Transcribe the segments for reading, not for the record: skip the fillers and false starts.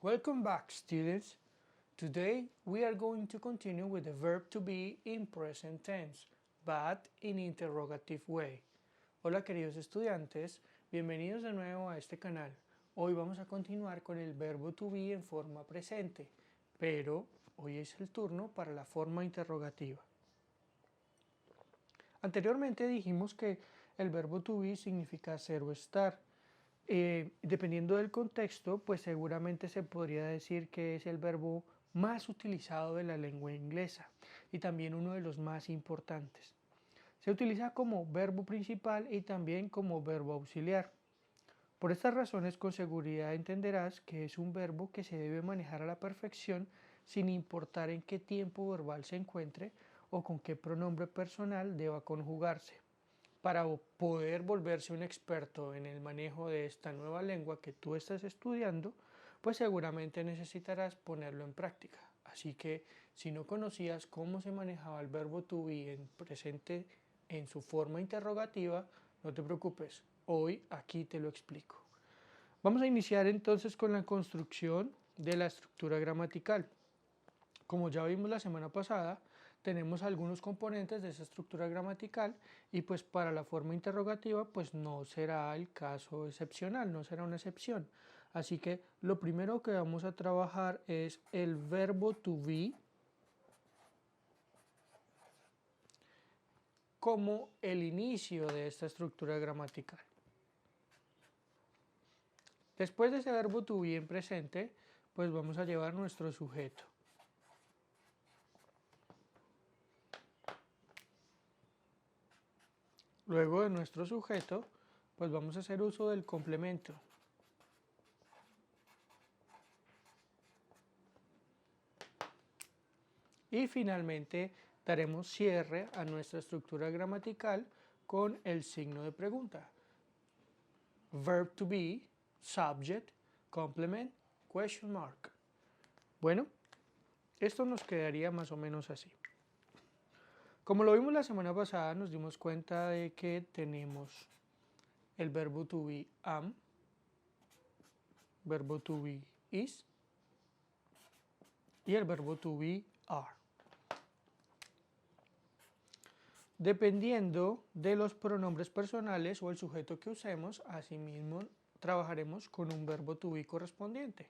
Welcome back, students. Today we are going to continue with the verb to be in present tense, but in interrogative way. Hola queridos estudiantes, bienvenidos de nuevo a este canal. Hoy vamos a continuar con el verbo to be en forma presente, pero hoy es el turno para la forma interrogativa. Anteriormente dijimos que el verbo to be significa ser o estar. Dependiendo del contexto, pues seguramente se podría decir que es el verbo más utilizado de la lengua inglesa y también uno de los más importantes. Se utiliza como verbo principal y también como verbo auxiliar. Por estas razones, con seguridad entenderás que es un verbo que se debe manejar a la perfección sin importar en qué tiempo verbal se encuentre o con qué pronombre personal deba conjugarse. Para poder volverse un experto en el manejo de esta nueva lengua que tú estás estudiando, pues seguramente necesitarás ponerlo en práctica. Así que si no conocías cómo se manejaba el verbo to be en presente en su forma interrogativa, no te preocupes, hoy aquí te lo explico. Vamos a iniciar entonces con la construcción de la estructura gramatical. Como ya vimos la semana pasada, tenemos algunos componentes de esa estructura gramatical y pues para la forma interrogativa pues no será el caso excepcional, no será una excepción. Así que lo primero que vamos a trabajar es el verbo to be como el inicio de esta estructura gramatical. Después de ese verbo to be en presente, pues vamos a llevar nuestro sujeto. Luego de nuestro sujeto, pues vamos a hacer uso del complemento. Y finalmente daremos cierre a nuestra estructura gramatical con el signo de pregunta. Verb to be, subject, complement, question mark. Bueno, esto nos quedaría más o menos así. Como lo vimos la semana pasada, nos dimos cuenta de que tenemos el verbo to be am, verbo to be is y el verbo to be are. Dependiendo de los pronombres personales o el sujeto que usemos, asimismo trabajaremos con un verbo to be correspondiente.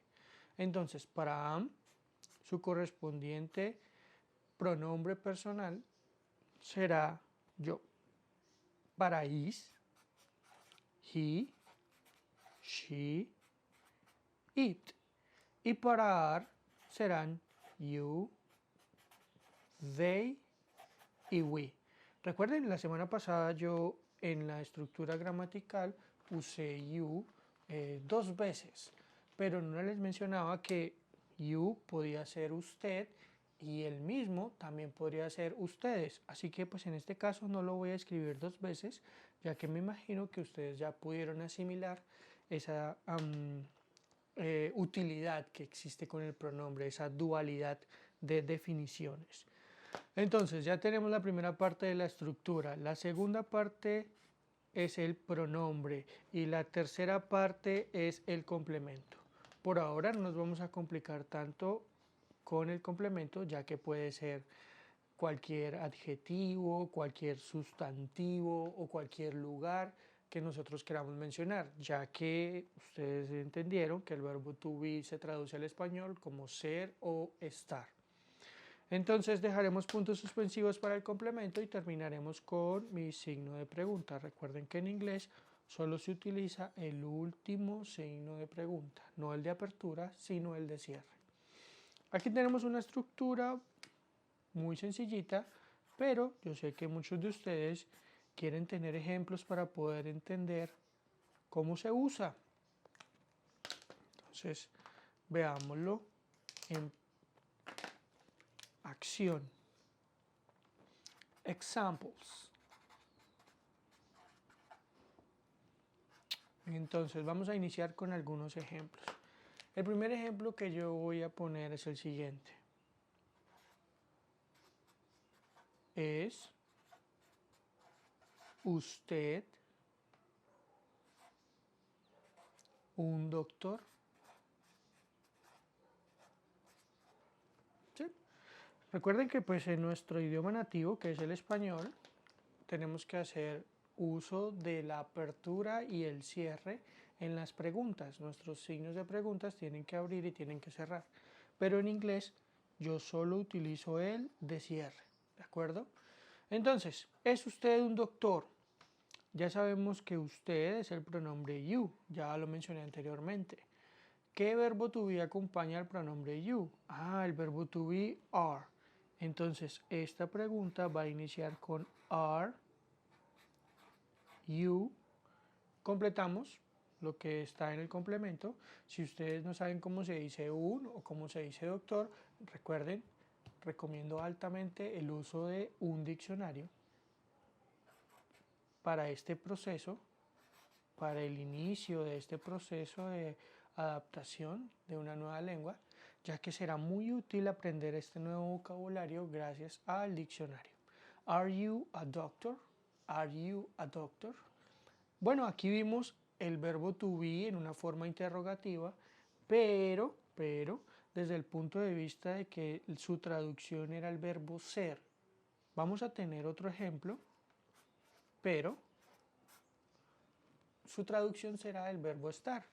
Entonces, para am, su correspondiente pronombre personal será yo. Para is, he, she, it. Y para are serán you, they y we. Recuerden, la semana pasada yo en la estructura gramatical usé you dos veces, pero no les mencionaba que you podía ser usted y el mismo también podría ser ustedes. Así que pues en este caso no lo voy a escribir dos veces, ya que me imagino que ustedes ya pudieron asimilar esa utilidad que existe con el pronombre, esa dualidad de definiciones. Entonces ya tenemos la primera parte de la estructura. La segunda parte es el pronombre y la tercera parte es el complemento. Por ahora no nos vamos a complicar tanto con el complemento, ya que puede ser cualquier adjetivo, cualquier sustantivo o cualquier lugar que nosotros queramos mencionar, ya que ustedes entendieron que el verbo to be se traduce al español como ser o estar. Entonces dejaremos puntos suspensivos para el complemento y terminaremos con mi signo de pregunta. Recuerden que en inglés solo se utiliza el último signo de pregunta, no el de apertura, sino el de cierre. Aquí tenemos una estructura muy sencillita, pero yo sé que muchos de ustedes quieren tener ejemplos para poder entender cómo se usa. Entonces, veámoslo en acción. Examples. Entonces vamos a iniciar con algunos ejemplos. El primer ejemplo que yo voy a poner es el siguiente. ¿Es usted un doctor? Recuerden que pues en nuestro idioma nativo, que es el español, tenemos que hacer uso de la apertura y el cierre en las preguntas. Nuestros signos de preguntas tienen que abrir y tienen que cerrar. Pero en inglés yo solo utilizo el de cierre, ¿de acuerdo? Entonces, ¿es usted un doctor? Ya sabemos que usted es el pronombre you, ya lo mencioné anteriormente. ¿Qué verbo to be acompaña al pronombre you? El verbo to be are. Entonces, esta pregunta va a iniciar con are, you. Completamos lo que está en el complemento. Si ustedes no saben cómo se dice un o cómo se dice doctor, recuerden, recomiendo altamente el uso de un diccionario para este proceso, para el inicio de este proceso de adaptación de una nueva lengua, ya que será muy útil aprender este nuevo vocabulario gracias al diccionario. Are you a doctor? Are you a doctor? Bueno, aquí vimos el verbo to be en una forma interrogativa, pero, desde el punto de vista de que su traducción era el verbo ser. Vamos a tener otro ejemplo, pero su traducción será el verbo estar.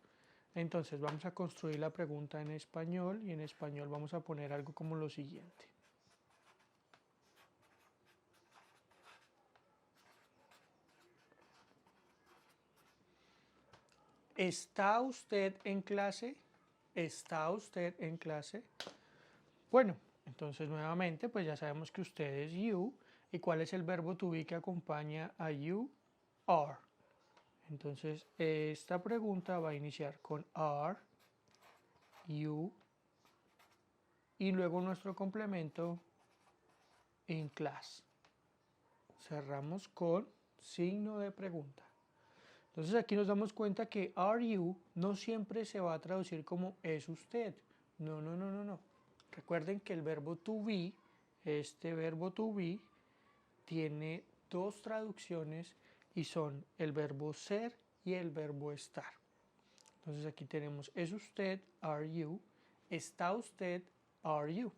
Entonces vamos a construir la pregunta en español y en español vamos a poner algo como lo siguiente. ¿Está usted en clase? ¿Está usted en clase? Bueno, entonces nuevamente pues ya sabemos que usted es you. ¿Y cuál es el verbo to be que acompaña a you? Are. Entonces esta pregunta va a iniciar con are, you y luego nuestro complemento in class. Cerramos con signo de pregunta. Entonces aquí nos damos cuenta que are you no siempre se va a traducir como es usted. No, no, no, no, no. Recuerden que el verbo to be, este verbo to be, tiene dos traducciones y son el verbo ser y el verbo estar. Entonces aquí tenemos es usted, are you, está usted, are you.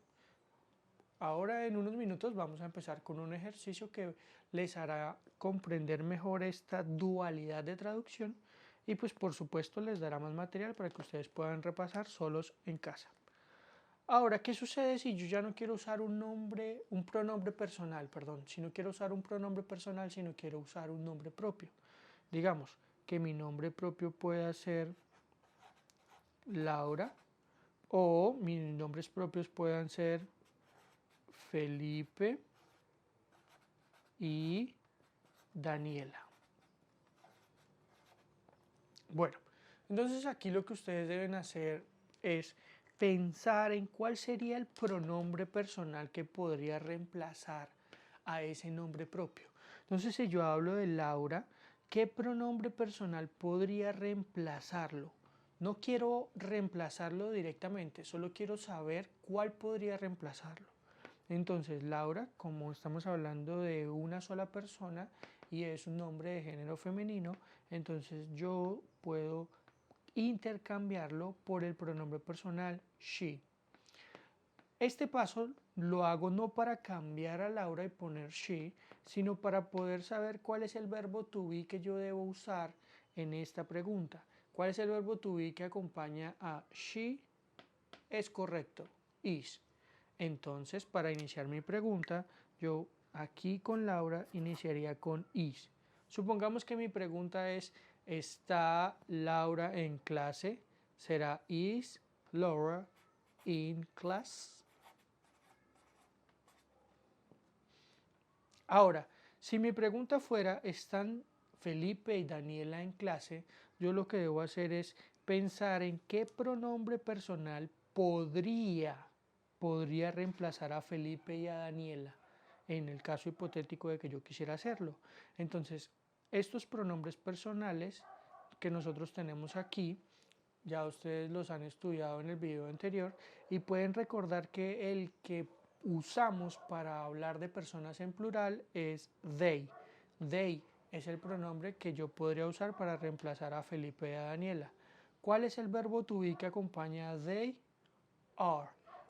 Ahora en unos minutos vamos a empezar con un ejercicio que les hará comprender mejor esta dualidad de traducción y pues por supuesto les dará más material para que ustedes puedan repasar solos en casa. Ahora, ¿qué sucede si yo ya no quiero usar un pronombre personal, si no quiero usar un pronombre personal, sino quiero usar un nombre propio? Digamos que mi nombre propio pueda ser Laura o mis nombres propios puedan ser Felipe y Daniela. Bueno, entonces aquí lo que ustedes deben hacer es pensar en cuál sería el pronombre personal que podría reemplazar a ese nombre propio. Entonces, si yo hablo de Laura, ¿qué pronombre personal podría reemplazarlo? No quiero reemplazarlo directamente, solo quiero saber cuál podría reemplazarlo. Entonces, Laura, como estamos hablando de una sola persona y es un nombre de género femenino, entonces yo puedo intercambiarlo por el pronombre personal she. Este paso lo hago no para cambiar a Laura y poner she, sino para poder saber cuál es el verbo to be que yo debo usar en esta pregunta. ¿Cuál es el verbo to be que acompaña a she? Es correcto, is. Entonces, para iniciar mi pregunta, yo aquí con Laura iniciaría con is. Supongamos que mi pregunta es, ¿está Laura en clase? Será is Laura in class? Ahora, si mi pregunta fuera, ¿están Felipe y Daniela en clase? Yo lo que debo hacer es pensar en qué pronombre personal podría reemplazar a Felipe y a Daniela en el caso hipotético de que yo quisiera hacerlo. Entonces, estos pronombres personales que nosotros tenemos aquí, ya ustedes los han estudiado en el video anterior y pueden recordar que el que usamos para hablar de personas en plural es they. They es el pronombre que yo podría usar para reemplazar a Felipe y a Daniela. ¿Cuál es el verbo to be que acompaña a they? Are.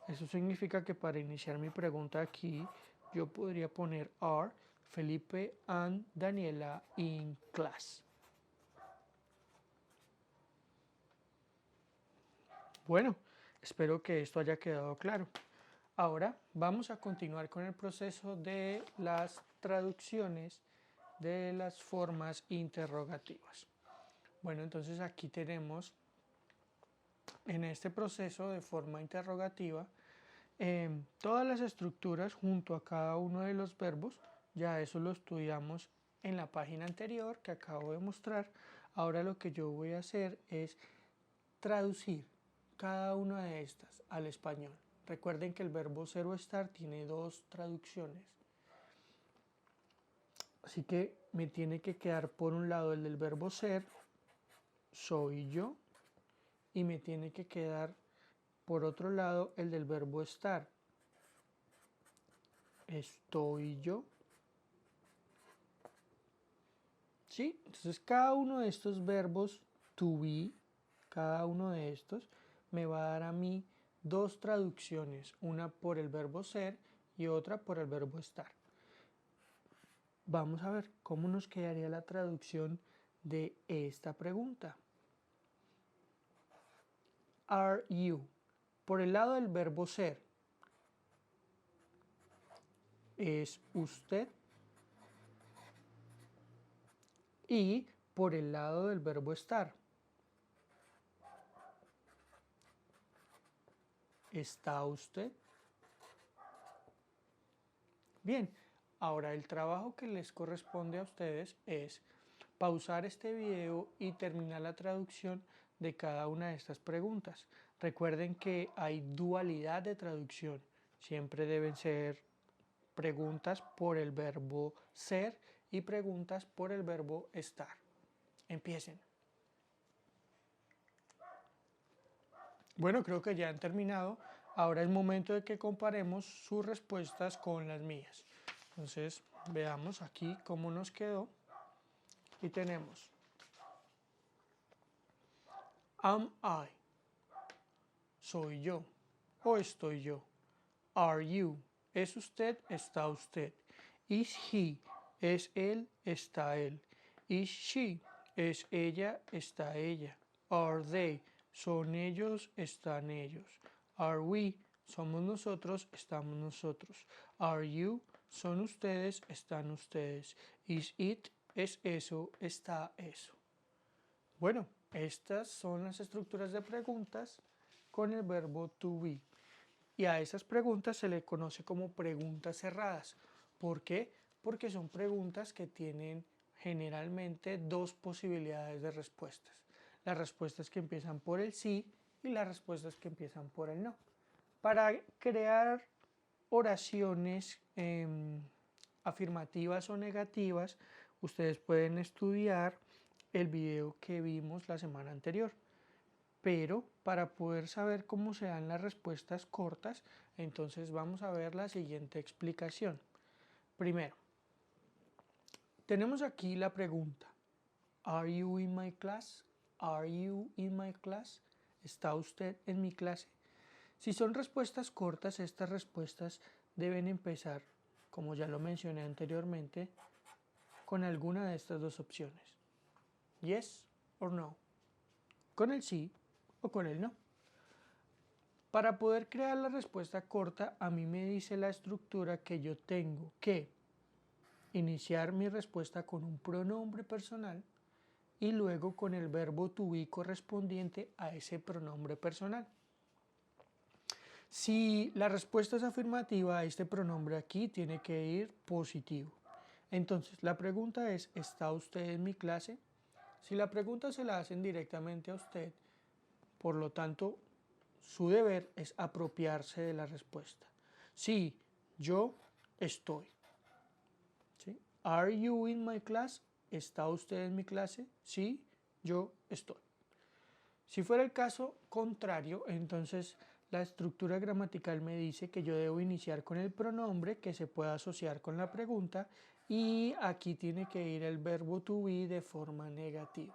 Eso significa que para iniciar mi pregunta aquí, yo podría poner are Felipe and Daniela in class. Bueno, espero que esto haya quedado claro. Ahora vamos a continuar con el proceso de las traducciones de las formas interrogativas. Bueno, entonces aquí tenemos en este proceso de forma interrogativa todas las estructuras junto a cada uno de los verbos. Ya eso lo estudiamos en la página anterior que acabo de mostrar. Ahora lo que yo voy a hacer es traducir cada una de estas al español. Recuerden que el verbo ser o estar tiene dos traducciones. Así que me tiene que quedar por un lado el del verbo ser, soy yo, y me tiene que quedar por otro lado el del verbo estar, estoy yo. ¿Sí? Entonces cada uno de estos verbos to be, cada uno de estos me va a dar a mí dos traducciones, una por el verbo ser y otra por el verbo estar. Vamos a ver cómo nos quedaría la traducción de esta pregunta. Are you? Por el lado del verbo ser, ¿es usted? Y por el lado del verbo estar, ¿está usted? Bien, ahora el trabajo que les corresponde a ustedes es pausar este video y terminar la traducción de cada una de estas preguntas. Recuerden que hay dualidad de traducción. Siempre deben ser preguntas por el verbo ser y preguntas por el verbo estar. Empiecen. Bueno, creo que ya han terminado. Ahora es momento de que comparemos sus respuestas con las mías. Entonces, veamos aquí cómo nos quedó. Y tenemos am I, soy yo o estoy yo. Are you, es usted, está usted. Is he, es él, está él. Is she, es ella, está ella. Are they, son ellos, están ellos. Are we, somos nosotros, estamos nosotros. Are you, son ustedes, están ustedes. Is it, es eso, está eso. Bueno, estas son las estructuras de preguntas con el verbo to be. Y a esas preguntas se le conoce como preguntas cerradas. ¿Por qué? Porque son preguntas que tienen generalmente dos posibilidades de respuestas. Las respuestas que empiezan por el sí y las respuestas que empiezan por el no. Para crear oraciones afirmativas o negativas, ustedes pueden estudiar el video que vimos la semana anterior. Pero para poder saber cómo se dan las respuestas cortas, entonces vamos a ver la siguiente explicación. Primero, tenemos aquí la pregunta. Are you in my class? Are you in my class? ¿Está usted en mi clase? Si son respuestas cortas, estas respuestas deben empezar, como ya lo mencioné anteriormente, con alguna de estas dos opciones. Yes or no. Con el sí o con el no. Para poder crear la respuesta corta, a mí me dice la estructura que yo tengo que iniciar mi respuesta con un pronombre personal y luego con el verbo to be correspondiente a ese pronombre personal. Si la respuesta es afirmativa, este pronombre aquí tiene que ir positivo. Entonces, la pregunta es, ¿está usted en mi clase? Si la pregunta se la hacen directamente a usted, por lo tanto, su deber es apropiarse de la respuesta. Sí, yo estoy. ¿Sí? Are you in my class? ¿Está usted en mi clase? Sí, yo estoy. Si fuera el caso contrario, entonces la estructura gramatical me dice que yo debo iniciar con el pronombre que se pueda asociar con la pregunta y aquí tiene que ir el verbo to be de forma negativa.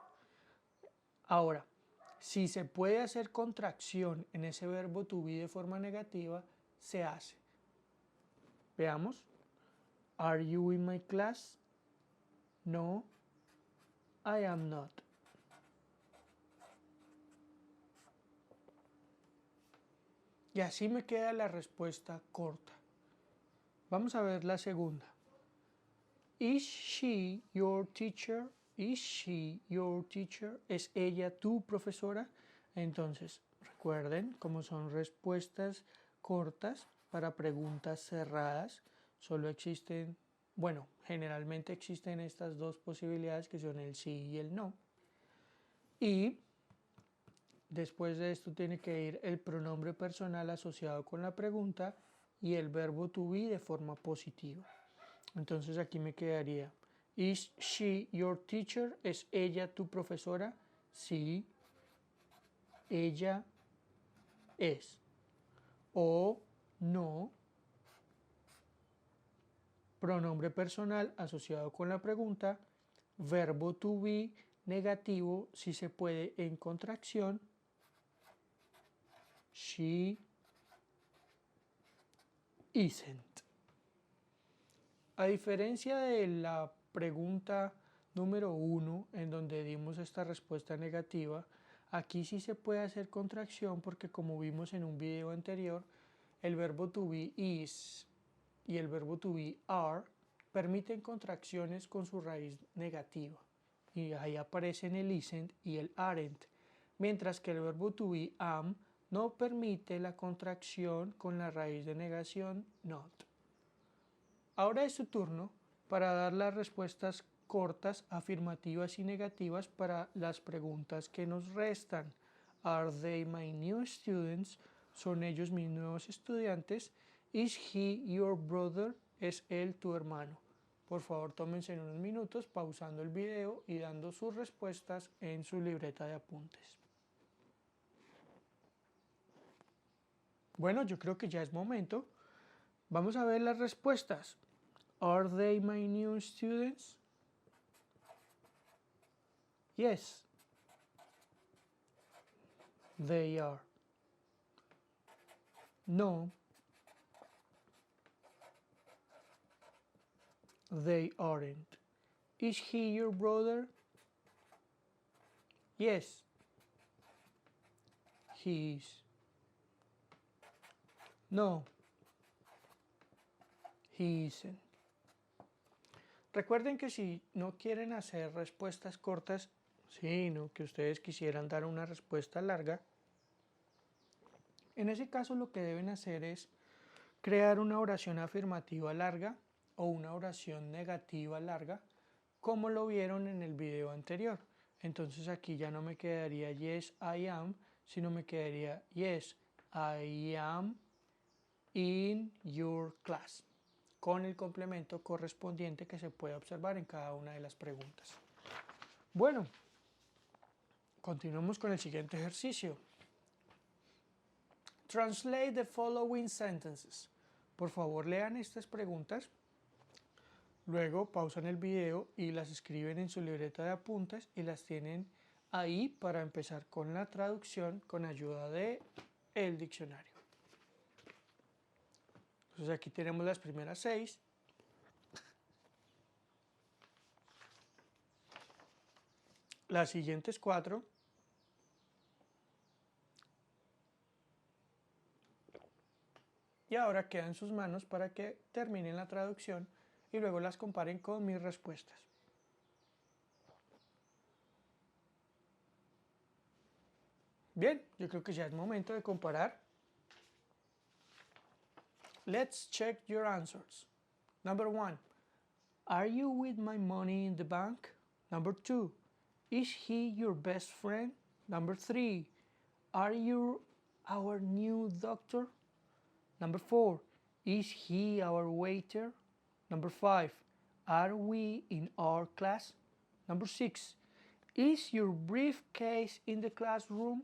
Ahora, Si se puede hacer contracción en ese verbo to be de forma negativa, se hace. Veamos. Are you in my class? No, I am not. Y así me queda la respuesta corta. Vamos a ver la segunda. Is she your teacher? Is she your teacher? ¿Es ella tu profesora? Entonces, recuerden, como son respuestas cortas para preguntas cerradas, solo existen, bueno, generalmente existen estas dos posibilidades que son el sí y el no. Y después de esto tiene que ir el pronombre personal asociado con la pregunta y el verbo to be de forma positiva. Entonces aquí me quedaría, ¿is she your teacher? ¿Es ella tu profesora? Sí, ella es. O no, pronombre personal asociado con la pregunta, verbo to be negativo si se puede en contracción, she isn't. A diferencia de la pregunta número 1, en donde dimos esta respuesta negativa, aquí sí se puede hacer contracción porque, como vimos en un video anterior, el verbo to be is y el verbo to be are permiten contracciones con su raíz negativa. Y ahí aparecen el isn't y el aren't, mientras que el verbo to be am no permite la contracción con la raíz de negación not. Ahora es su turno para dar las respuestas cortas, afirmativas y negativas para las preguntas que nos restan. Are they my new students? ¿Son ellos mis nuevos estudiantes? Is he your brother? ¿Es él tu hermano? Por favor, tómense unos minutos pausando el video y dando sus respuestas en su libreta de apuntes. Bueno, yo creo que ya es momento. Vamos a ver las respuestas. Are they my new students? Yes, they are. No, they aren't. Is he your brother? Yes, he is. No, he isn't. Recuerden que si no quieren hacer respuestas cortas, sino que ustedes quisieran dar una respuesta larga, en ese caso lo que deben hacer es crear una oración afirmativa larga o una oración negativa larga, como lo vieron en el video anterior. Entonces aquí ya no me quedaría yes, I am, sino me quedaría yes, I am in your class, con el complemento correspondiente que se puede observar en cada una de las preguntas. Bueno, continuamos con el siguiente ejercicio. Translate the following sentences. Por favor, lean estas preguntas. Luego pausan el video y las escriben en su libreta de apuntes y las tienen ahí para empezar con la traducción con ayuda de el diccionario. Entonces aquí tenemos las primeras 6. Las siguientes 4. Y ahora queda en sus manos para que terminen la traducción y luego las comparen con mis respuestas. Bien, yo creo que ya es momento de comparar. Let's check your answers. Number 1. Are you with my money in the bank? Number 2. Is he your best friend? Number 3. Are you our new doctor? Number 4. Is he our waiter? Number 5. Are we in our class? Number 6. Is your briefcase in the classroom?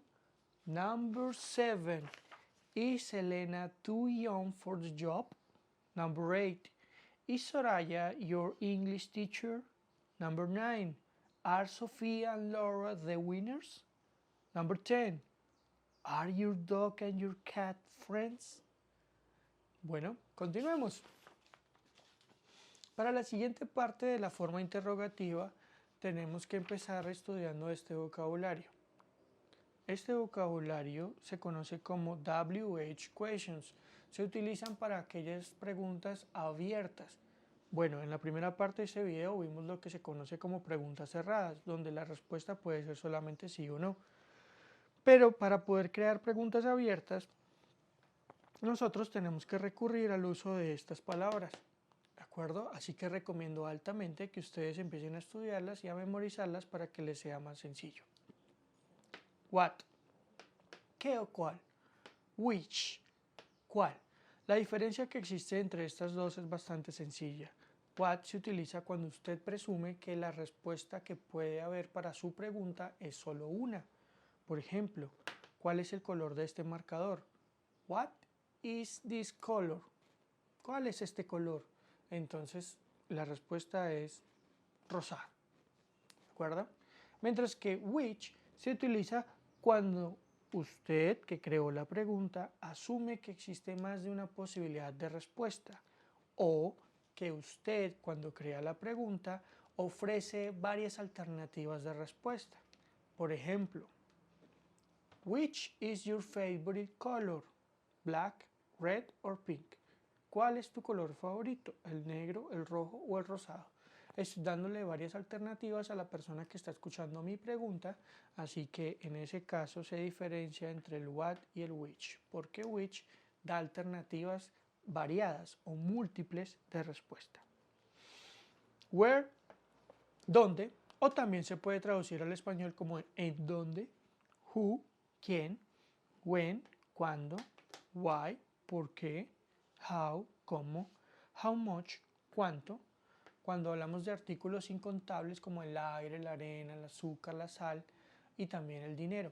Number 7. Is Elena too young for the job? Number 8. Is Soraya your English teacher? Number 9. Are Sophia and Laura the winners? Number 10. Are your dog and your cat friends? Bueno, continuemos. Para la siguiente parte de la forma interrogativa, tenemos que empezar estudiando este vocabulario. Este vocabulario se conoce como WH questions. Se utilizan para aquellas preguntas abiertas. Bueno, en la primera parte de este video vimos lo que se conoce como preguntas cerradas, donde la respuesta puede ser solamente sí o no. Pero para poder crear preguntas abiertas, nosotros tenemos que recurrir al uso de estas palabras. ¿De acuerdo? Así que recomiendo altamente que ustedes empiecen a estudiarlas y a memorizarlas para que les sea más sencillo. What, ¿qué o cuál? Which, ¿cuál? La diferencia que existe entre estas dos es bastante sencilla. What se utiliza cuando usted presume que la respuesta que puede haber para su pregunta es solo una. Por ejemplo, ¿cuál es el color de este marcador? What is this color? ¿Cuál es este color? Entonces, la respuesta es rosado. ¿De acuerdo? Mientras que which se utiliza cuando usted, que creó la pregunta, asume que existe más de una posibilidad de respuesta, o que usted, cuando crea la pregunta, ofrece varias alternativas de respuesta. Por ejemplo, which is your favorite color? Black, red or pink? ¿Cuál es tu color favorito? ¿El negro, el rojo o el rosado? Estoy dándole varias alternativas a la persona que está escuchando mi pregunta, así que en ese caso se diferencia entre el what y el which, porque which da alternativas variadas o múltiples de respuesta. Where, ¿dónde? O también se puede traducir al español como en dónde. Who, quién. When, cuándo. Why, por qué. How, cómo. How much, cuánto. Cuando hablamos de artículos incontables como el aire, la arena, el azúcar, la sal y también el dinero.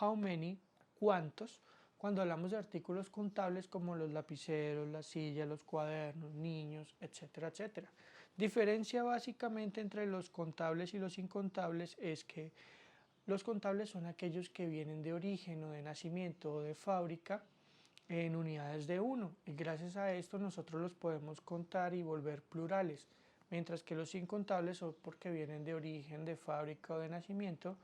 How many, cuántos. Cuando hablamos de artículos contables como los lapiceros, las sillas, los cuadernos, niños, etcétera, etcétera. Diferencia básicamente entre los contables y los incontables es que los contables son aquellos que vienen de origen o de nacimiento o de fábrica en unidades de 1 y gracias a esto nosotros los podemos contar y volver plurales, mientras que los incontables son porque vienen de origen, de fábrica o de nacimiento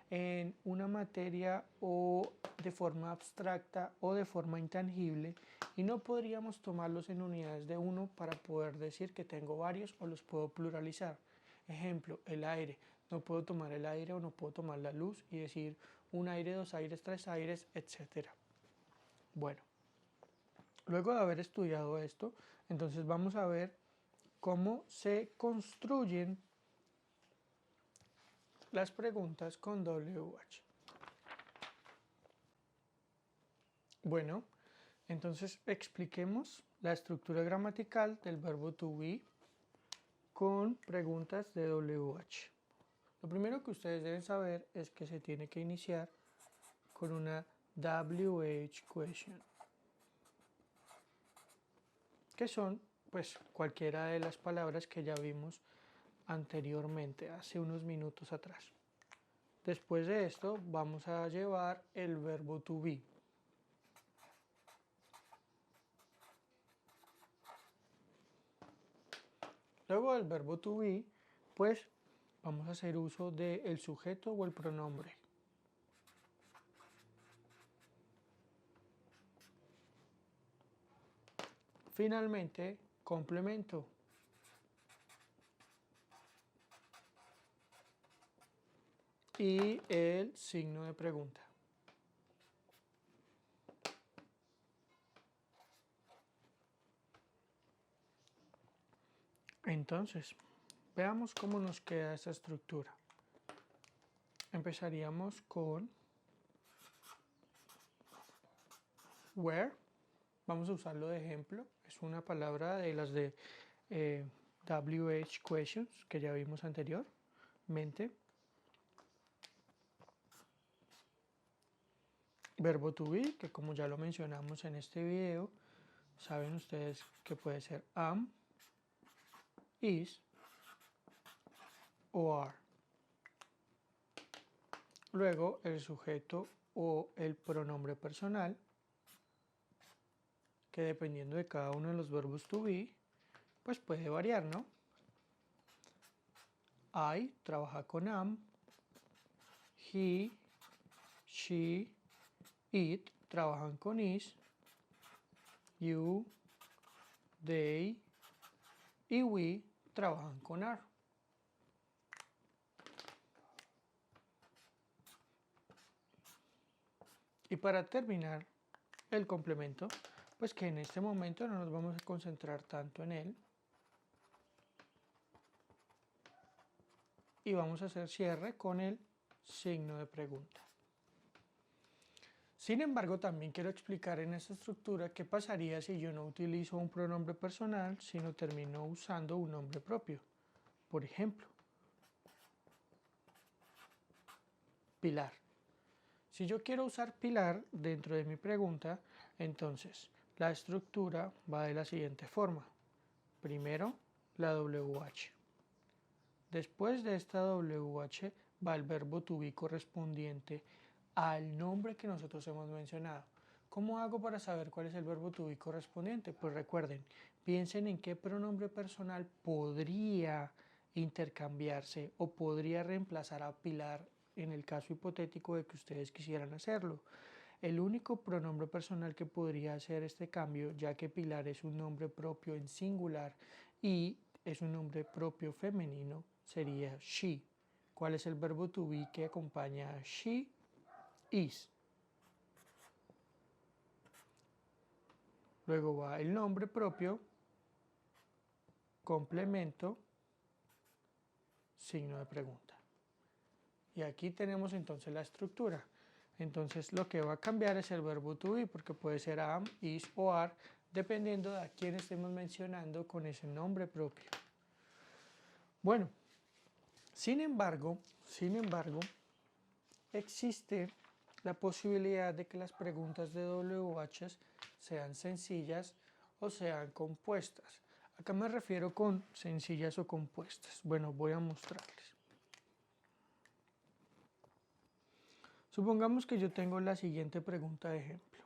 en una materia o de forma abstracta o de forma intangible y no podríamos tomarlos en unidades de 1 para poder decir que tengo varios o los puedo pluralizar. Ejemplo, el aire. No puedo tomar el aire o no puedo tomar la luz y decir un aire, dos aires, tres aires, etc. Bueno. Luego de haber estudiado esto, entonces vamos a ver cómo se construyen las preguntas con WH. Bueno, entonces expliquemos la estructura gramatical del verbo to be con preguntas de WH. Lo primero que ustedes deben saber es que se tiene que iniciar con una WH question, que son pues cualquiera de las palabras que ya vimos anteriormente, hace unos minutos atrás. Después de esto vamos a llevar el verbo to be. Luego del verbo to be, pues vamos a hacer uso del sujeto o el pronombre. Finalmente, complemento. Y el signo de pregunta. Entonces, veamos cómo nos queda esta estructura. Empezaríamos con where. Vamos a usarlo de ejemplo. Es una palabra de las de WH questions que ya vimos anteriormente. Verbo to be, que como ya lo mencionamos en este video, saben ustedes que puede ser am, is o are. Luego el sujeto o el pronombre personal, que dependiendo de cada uno de los verbos to be, pues puede variar, ¿no? I trabaja con am, he, she, it trabajan con is, you, they y we trabajan con are. Y para terminar el complemento, pues que en este momento no nos vamos a concentrar tanto en él. Y vamos a hacer cierre con el signo de pregunta. Sin embargo, también quiero explicar en esta estructura qué pasaría si yo no utilizo un pronombre personal, sino termino usando un nombre propio. Por ejemplo, Pilar. Si yo quiero usar Pilar dentro de mi pregunta, entonces la estructura va de la siguiente forma. Primero, la WH. Después de esta WH va el verbo to be correspondiente al nombre que nosotros hemos mencionado. ¿Cómo hago para saber cuál es el verbo to be correspondiente? Pues recuerden, piensen en qué pronombre personal podría intercambiarse o podría reemplazar a Pilar en el caso hipotético de que ustedes quisieran hacerlo. El único pronombre personal que podría hacer este cambio, ya que Pilar es un nombre propio en singular y es un nombre propio femenino, sería she. ¿Cuál es el verbo to be que acompaña a she? Is. Luego va el nombre propio, complemento, signo de pregunta. Y aquí tenemos entonces la estructura. Entonces lo que va a cambiar es el verbo to be, porque puede ser am, is o are, dependiendo de a quién estemos mencionando con ese nombre propio. Bueno, sin embargo, existe la posibilidad de que las preguntas de WH sean sencillas o sean compuestas. Acá me refiero con sencillas o compuestas. Bueno, voy a mostrarles. Supongamos que yo tengo la siguiente pregunta de ejemplo.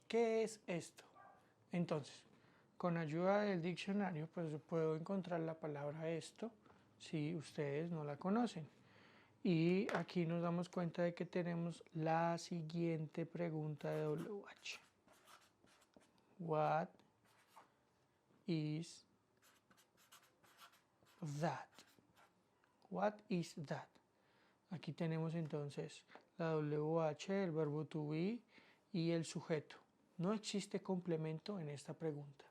¿Qué es esto? Entonces, con ayuda del diccionario, pues puedo encontrar la palabra esto si ustedes no la conocen. Y aquí nos damos cuenta de que tenemos la siguiente pregunta de WH. What is that? What is that? Aquí tenemos entonces la WH, el verbo to be y el sujeto. No existe complemento en esta pregunta.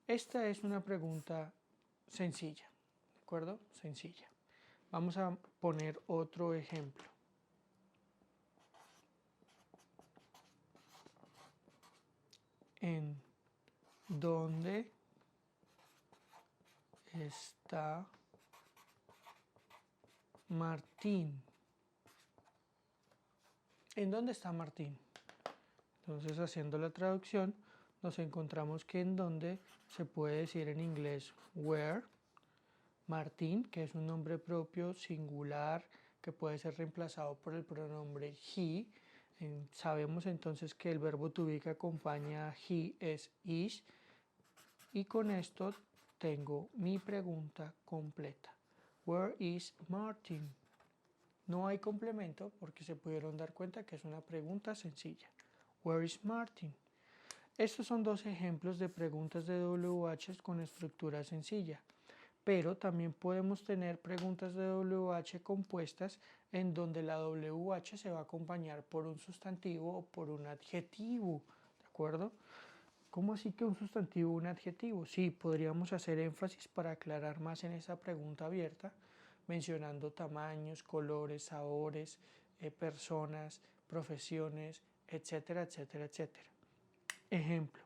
Esta es una pregunta sencilla, ¿de acuerdo? Sencilla. Vamos a poner otro ejemplo. ¿En dónde está Martín? ¿En dónde está Martín? Entonces, haciendo la traducción, nos encontramos que en dónde se puede decir en inglés where. Martín, que es un nombre propio singular que puede ser reemplazado por el pronombre he. Sabemos entonces que el verbo to be que acompaña a he es is. Y con esto tengo mi pregunta completa. Where is Martin? No hay complemento porque se pudieron dar cuenta que es una pregunta sencilla. Where is Martin? Estos son dos ejemplos de preguntas de WH con estructura sencilla, pero también podemos tener preguntas de WH compuestas en donde la WH se va a acompañar por un sustantivo o por un adjetivo, ¿de acuerdo? ¿Cómo así que un sustantivo o un adjetivo? Sí, podríamos hacer énfasis para aclarar más en esa pregunta abierta, mencionando tamaños, colores, sabores, personas, profesiones, etcétera, etcétera, etcétera. Ejemplo.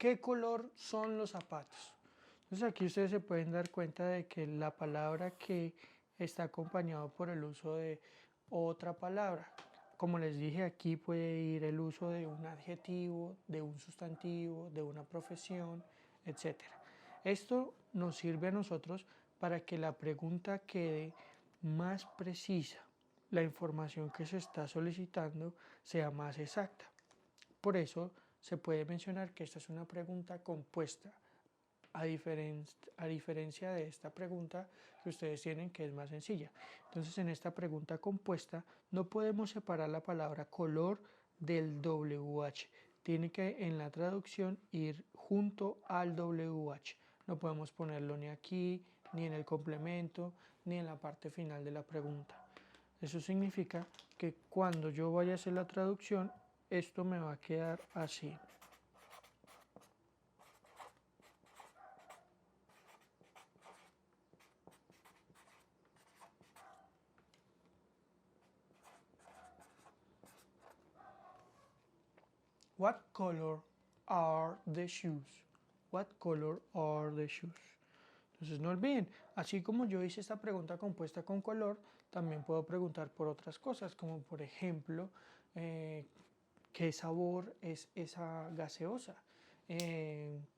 ¿Qué color son los zapatos? Entonces aquí ustedes se pueden dar cuenta de que la palabra que está acompañado por el uso de otra palabra. Como les dije, aquí puede ir el uso de un adjetivo, de un sustantivo, de una profesión, etc. Esto nos sirve a nosotros para que la pregunta quede más precisa, la información que se está solicitando sea más exacta. Por eso se puede mencionar que esta es una pregunta compuesta, a diferencia de esta pregunta que ustedes tienen, que es más sencilla. Entonces, en esta pregunta compuesta no podemos separar la palabra color del WH. Tiene que en la traducción ir junto al WH. No podemos ponerlo ni aquí, ni en el complemento, ni en la parte final de la pregunta. Eso significa que cuando yo vaya a hacer la traducción, esto me va a quedar así. What color are the shoes? What color are the shoes? Entonces no olviden, así como yo hice esta pregunta compuesta con color, también puedo preguntar por otras cosas, como por ejemplo, ¿qué sabor es esa gaseosa?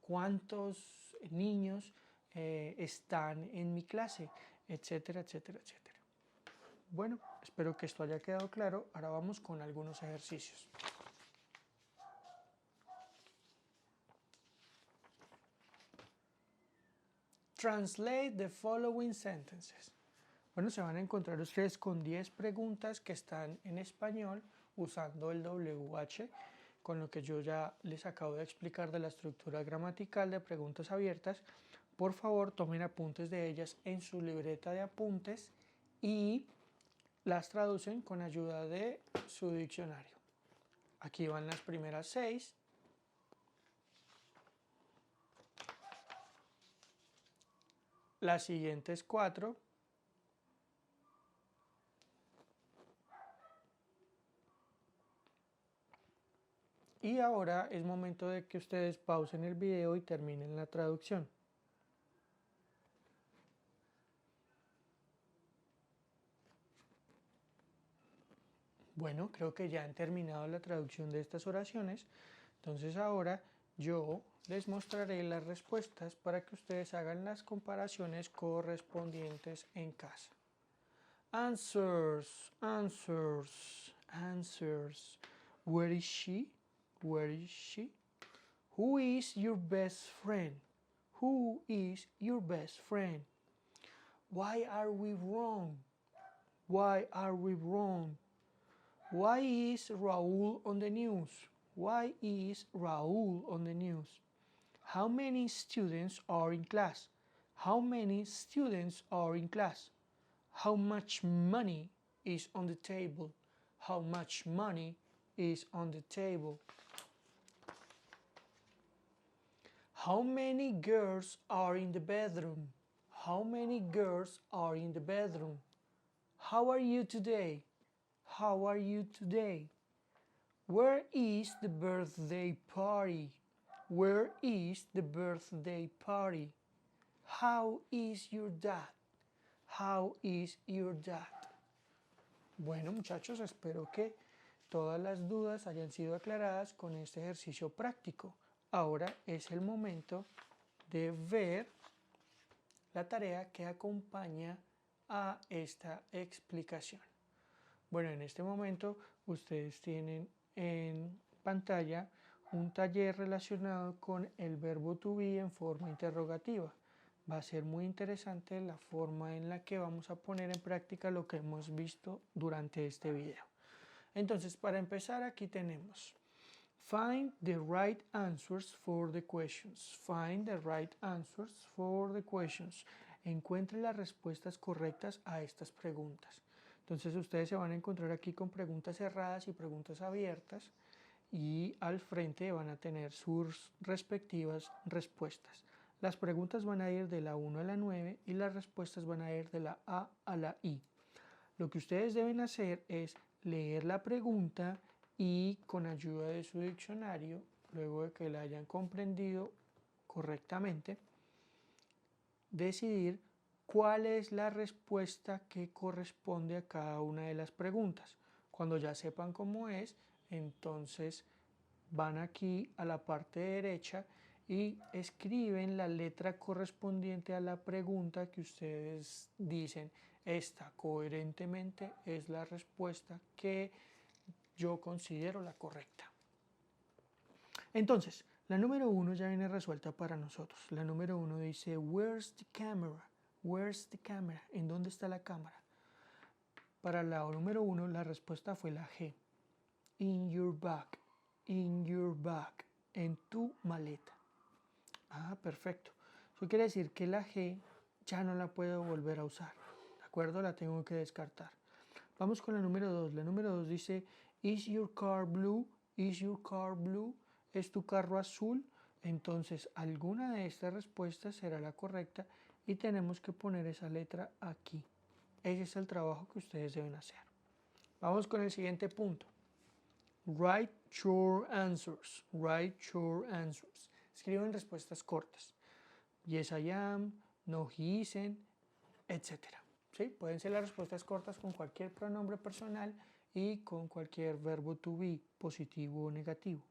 ¿Cuántos niños están en mi clase? Etcétera, etcétera, etcétera. Bueno, espero que esto haya quedado claro. Ahora vamos con algunos ejercicios. Translate the following sentences. Bueno, se van a encontrar ustedes con 10 preguntas que están en español usando el WH, con lo que yo ya les acabo de explicar de la estructura gramatical de preguntas abiertas. Por favor, tomen apuntes de ellas en su libreta de apuntes y las traducen con ayuda de su diccionario. Aquí van las primeras 6. Las siguientes 4. Y ahora es momento de que ustedes pausen el video y terminen la traducción. Bueno, creo que ya han terminado la traducción de estas oraciones. Entonces ahora yo les mostraré las respuestas para que ustedes hagan las comparaciones correspondientes en casa. Answers, answers, answers. Where is she? Where is she? Who is your best friend? Who is your best friend? Why are we wrong? Why are we wrong? Why is Raúl on the news? Why is Raúl on the news? How many students are in class? How many students are in class? How much money is on the table? How much money is on the table? How many girls are in the bedroom? How many girls are in the bedroom? How are you today? How are you today? Where is the birthday party? Where is the birthday party? How is your dad? How is your dad? Bueno, muchachos, espero que todas las dudas hayan sido aclaradas con este ejercicio práctico. Ahora es el momento de ver la tarea que acompaña a esta explicación. Bueno, en este momento ustedes tienen en pantalla un taller relacionado con el verbo to be en forma interrogativa. Va a ser muy interesante la forma en la que vamos a poner en práctica lo que hemos visto durante este video. Entonces, para empezar, aquí tenemos find the right answers for the questions. Find the right answers for the questions. Encuentre las respuestas correctas a estas preguntas. Entonces ustedes se van a encontrar aquí con preguntas cerradas y preguntas abiertas y al frente van a tener sus respectivas respuestas. Las preguntas van a ir de la 1 a la 9 y las respuestas van a ir de la A a la I. Lo que ustedes deben hacer es leer la pregunta y con ayuda de su diccionario luego de que la hayan comprendido correctamente, decidir cuál es la respuesta que corresponde a cada una de las preguntas. Cuando ya sepan cómo es, entonces van aquí a la parte derecha y escriben la letra correspondiente a la pregunta que ustedes dicen, esta coherentemente es la respuesta que yo considero la correcta. Entonces, la número 1 ya viene resuelta para nosotros. La número 1 dice, where's the camera? Where's the camera? ¿En dónde está la cámara? Para la número 1 la respuesta fue la G. In your bag. In your bag. En tu maleta. Ah, perfecto. Eso quiere decir que la G ya no la puedo volver a usar. ¿De acuerdo? La tengo que descartar. Vamos con la número 2. La número 2 dice, is your car blue? Is your car blue? ¿Es tu carro azul? Entonces, alguna de estas respuestas será la correcta y tenemos que poner esa letra aquí. Ese es el trabajo que ustedes deben hacer. Vamos con el siguiente punto. Write short answers. Write short answers. Escriban respuestas cortas. Yes, I am, no, he isn't, etc. ¿Sí? Pueden ser las respuestas cortas con cualquier pronombre personal y con cualquier verbo to be, positivo o negativo.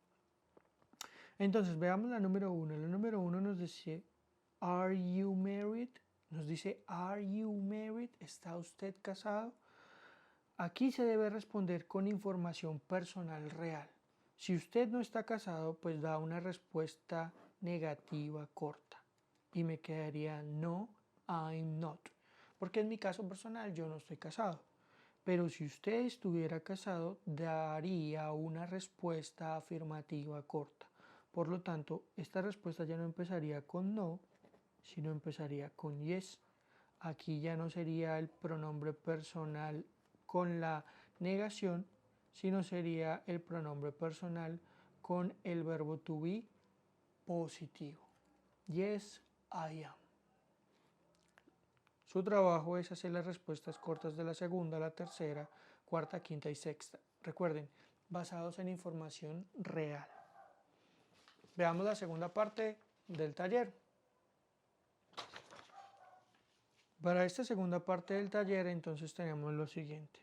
Entonces, veamos la número 1. La número 1 nos dice, ¿Are you married? Nos dice, ¿Are you married? ¿Está usted casado? Aquí se debe responder con información personal real. Si usted no está casado, pues da una respuesta negativa corta. Y me quedaría, no, I'm not. Porque en mi caso personal yo no estoy casado. Pero si usted estuviera casado, daría una respuesta afirmativa corta. Por lo tanto, esta respuesta ya no empezaría con no, sino empezaría con yes. Aquí ya no sería el pronombre personal con la negación, sino sería el pronombre personal con el verbo to be positivo. Yes, I am. Su trabajo es hacer las respuestas cortas de la segunda, la tercera, cuarta, quinta y sexta. Recuerden, basados en información real. Veamos la segunda parte del taller. Para esta segunda parte del taller, entonces tenemos lo siguiente.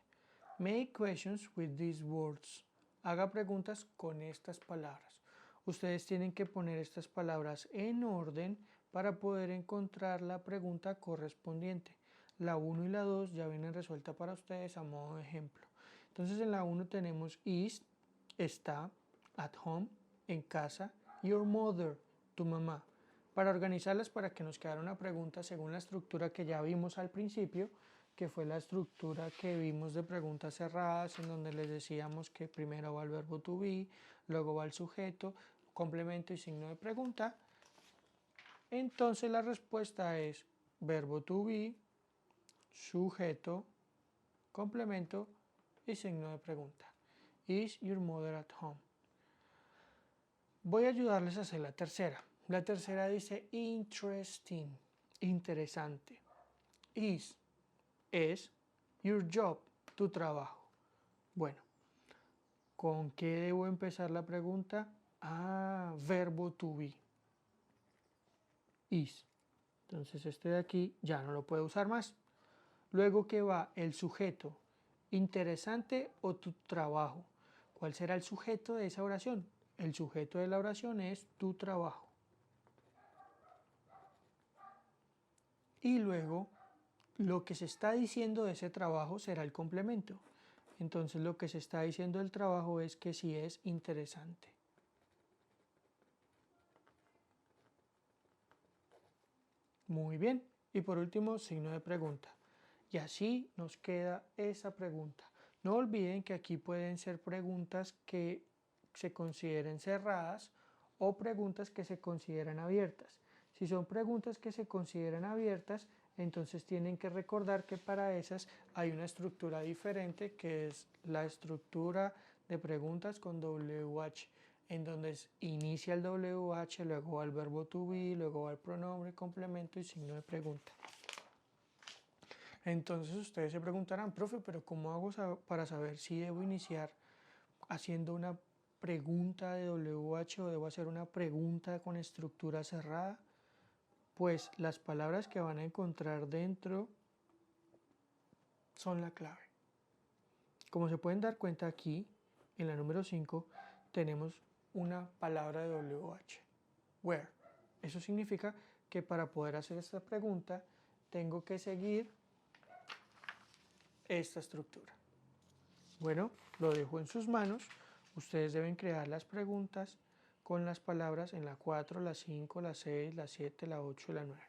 Make questions with these words. Haga preguntas con estas palabras. Ustedes tienen que poner estas palabras en orden para poder encontrar la pregunta correspondiente. La 1 y la 2 ya vienen resueltas para ustedes a modo de ejemplo. Entonces en la 1 tenemos is, está, at home, en casa, your mother, tu mamá. Para organizarlas, para que nos quedara una pregunta según la estructura que ya vimos al principio, que fue la estructura que vimos de preguntas cerradas, en donde les decíamos que primero va el verbo to be, luego va el sujeto, complemento y signo de pregunta. Entonces la respuesta es verbo to be, sujeto, complemento y signo de pregunta. Is your mother at home? Voy a ayudarles a hacer la tercera. La tercera dice interesting, interesante. Is, es, your job, tu trabajo. Bueno, ¿con qué debo empezar la pregunta? Verbo to be. Is. Entonces este de aquí ya no lo puedo usar más. Luego que va el sujeto, interesante o tu trabajo. ¿Cuál será el sujeto de esa oración? El sujeto de la oración es tu trabajo. Y luego lo que se está diciendo de ese trabajo será el complemento. Entonces lo que se está diciendo del trabajo es que sí es interesante. Muy bien. Y por último, signo de pregunta. Y así nos queda esa pregunta. No olviden que aquí pueden ser preguntas que se consideren cerradas o preguntas que se consideran abiertas. Si son preguntas que se consideran abiertas, entonces tienen que recordar que para esas hay una estructura diferente, que es la estructura de preguntas con WH, en donde inicia el WH, luego va el verbo to be, luego va el pronombre, complemento y signo de pregunta. Entonces ustedes se preguntarán, profe, pero ¿cómo hago para saber si debo iniciar haciendo una pregunta de WH o debo hacer una pregunta con estructura cerrada, pues las palabras que van a encontrar dentro son la clave. Como se pueden dar cuenta aquí, en la número 5, tenemos una palabra de WH, where. Eso significa que para poder hacer esta pregunta, tengo que seguir esta estructura. Bueno, lo dejo en sus manos. Ustedes deben crear las preguntas con las palabras en la 4, la 5, la 6, la 7, la 8 y la 9.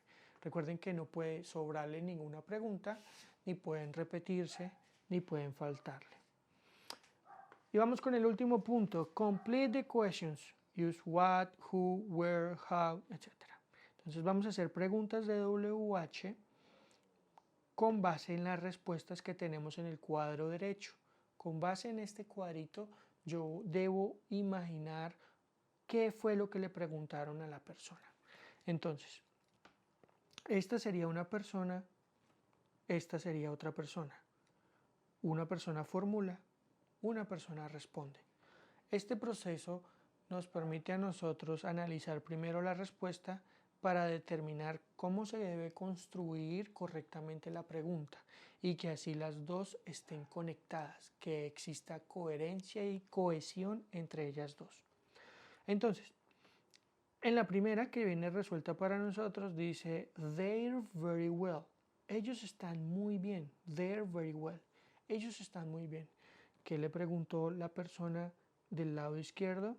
Recuerden que no puede sobrarle ninguna pregunta, ni pueden repetirse, ni pueden faltarle. Y vamos con el último punto. Complete the questions. Use what, who, where, how, etc. Entonces vamos a hacer preguntas de WH con base en las respuestas que tenemos en el cuadro derecho. Con base en este cuadrito, yo debo imaginar qué fue lo que le preguntaron a la persona. Entonces, esta sería una persona, esta sería otra persona. Una persona formula, una persona responde. Este proceso nos permite a nosotros analizar primero la respuesta para determinar cómo se debe construir correctamente la pregunta y que así las dos estén conectadas, que exista coherencia y cohesión entre ellas dos. Entonces, en la primera que viene resuelta para nosotros dice they're very well. Ellos están muy bien. They're very well. Ellos están muy bien. ¿Qué le preguntó la persona del lado izquierdo?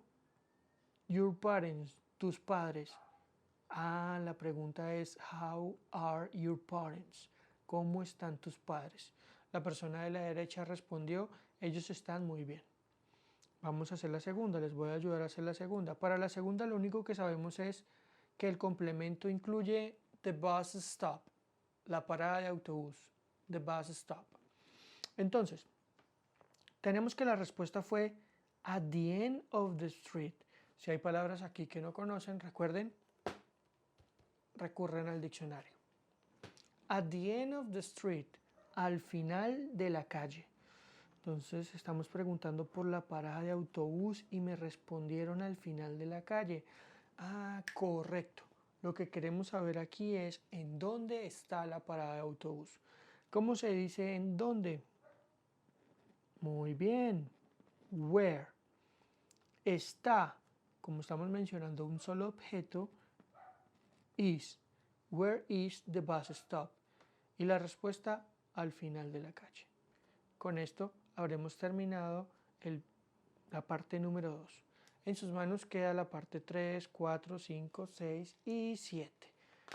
Your parents, tus padres. Ah, la pregunta es how are your parents? ¿Cómo están tus padres? La persona de la derecha respondió, ellos están muy bien. Vamos a hacer la segunda, les voy a ayudar a hacer la segunda. Para la segunda lo único que sabemos es que el complemento incluye the bus stop, la parada de autobús, the bus stop. Entonces, tenemos que la respuesta fue at the end of the street. Si hay palabras aquí que no conocen, recuerden, recurren al diccionario. At the end of the street, al final de la calle. Entonces estamos preguntando por la parada de autobús y me respondieron al final de la calle. Ah, correcto. Lo que queremos saber aquí es en dónde está la parada de autobús. ¿Cómo se dice en dónde? Muy bien. Where. Está, como estamos mencionando un solo objeto, is. Where is the bus stop? Y la respuesta al final de la calle. Con esto habremos terminado la parte número 2. En sus manos queda la parte 3, 4, 5, 6 y 7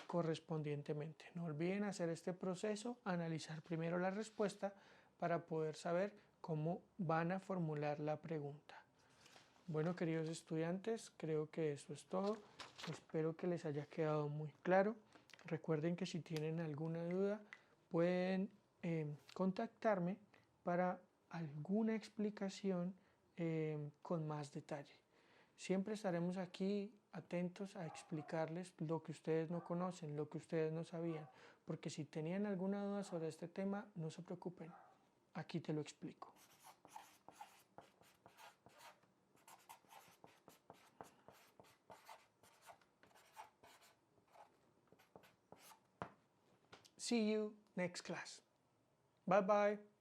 correspondientemente. No olviden hacer este proceso, analizar primero la respuesta para poder saber cómo van a formular la pregunta. Bueno, queridos estudiantes, creo que eso es todo. Espero que les haya quedado muy claro. Recuerden que si tienen alguna duda pueden contactarme para alguna explicación con más detalle. Siempre estaremos aquí atentos a explicarles lo que ustedes no conocen, lo que ustedes no sabían, porque si tenían alguna duda sobre este tema, no se preocupen, aquí te lo explico. See you next class. Bye bye.